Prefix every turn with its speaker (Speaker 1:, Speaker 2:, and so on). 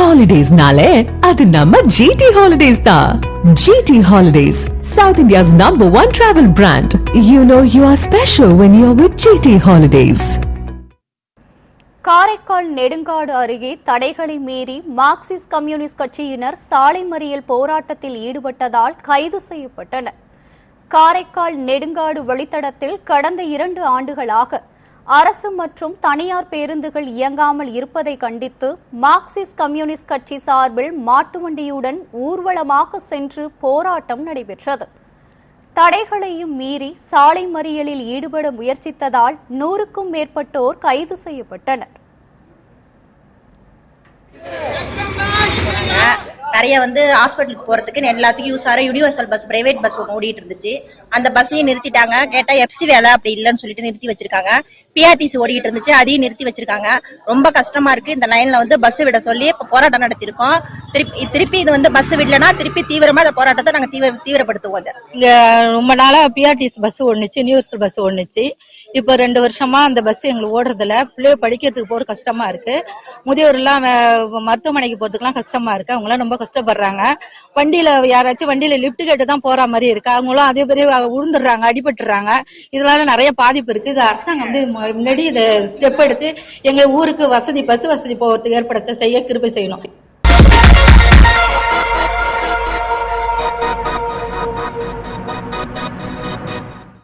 Speaker 1: Holidays-nale, adu namma GT Holidays da. GT Holidays, South India's #1 travel brand. You know you are special when you're with GT Holidays.
Speaker 2: Karaikal Nedungadu அருகே தடைகளை மீறி Marxist communist கட்சியினர் சாலை மறியல் போராட்டத்தில் ஈடுபட்டதால் கைது செய்யப்பட்டனர். காரைக்கால் நெடுங்காடு வழித்தடத்தில் கடந்த 2 ஆண்டுகளாக அரசு மற்றும் தனியார் பேருந்துகள் இயங்காமல் இருப்பதை கண்டித்து மார்க்சிஸ்ட் கம்யூனிஸ்ட் கட்சி சார்பில் மாட்டு வண்டியுடன் ஊர்வலமாக சென்று போராட்டம் நடைபெற்றது. தடைகளையும் மீறி சாலை மறியலில் ஈடுபட முயற்சித்ததால் 100க்கும் மேற்பட்டோர் கைது செய்யப்பட்டனர்.
Speaker 3: நிறைய ஹாஸ்பிட்டலுக்கு போறதுக்கு எல்லாத்துக்கும் யூஸ் ஆகிற யூனிவர்சல் பஸ், பிரைவேட் பஸ் ஒன்று ஓடிட்டு இருந்துச்சு. அந்த பஸ்ஸையும் நிறுத்திட்டாங்க. கேட்டா எஃப்சி வேலை அப்படி இல்லைன்னு சொல்லிட்டு நிறுத்தி வச்சிருக்காங்க. பிஆர்டிசி ஓடிட்டு இருந்துச்சு, அதையும் நிறுத்தி வச்சிருக்காங்க. ரொம்ப கஷ்டமா இருக்கு. இந்த லைன்ல பஸ் விட சொல்லி இப்ப போராட்டம் நடத்திருக்கோம். திருப்பி இது பஸ் விடலன்னா திருப்பி தீவிரமா இந்த போராட்டத்தை நாங்க தீவிரப்படுத்துவோம்.
Speaker 4: இங்க ரொம்ப நாளா பிஆர்டிசி பஸ் ஒண்ணுச்சு, யூனிவர்சல் பஸ் ஒண்ணுச்சு. இப்ப 2 வருஷமா அந்த பஸ் எங்களுக்கு ஓடுறதுல பிள்ளைய படிக்கிறதுக்கு போற கஷ்டமா இருக்கு. முதியோர் எல்லாம் மருத்துவமனைக்கு போறதுக்குலாம் கஷ்டமா இருக்கு. அவங்க எல்லாம் ரொம்ப கஷ்டப்படுறாங்க. வண்டியில யாராச்சும் வண்டியில லிப்ட் கேட்டு தான் போற மாதிரி இருக்கு. அவங்களும் அதே மாதிரி உழுந்துடுறாங்க, அடிபட்டுறாங்க. இதனால நிறைய பாதிப்பு இருக்கு. இது அரசாங்கம் முன்னாடி இதை ஸ்டெப் எடுத்து எங்க ஊருக்கு பஸ் வசதி போறதுக்கு ஏற்படுத்த செய்ய கிருபை செய்யணும்.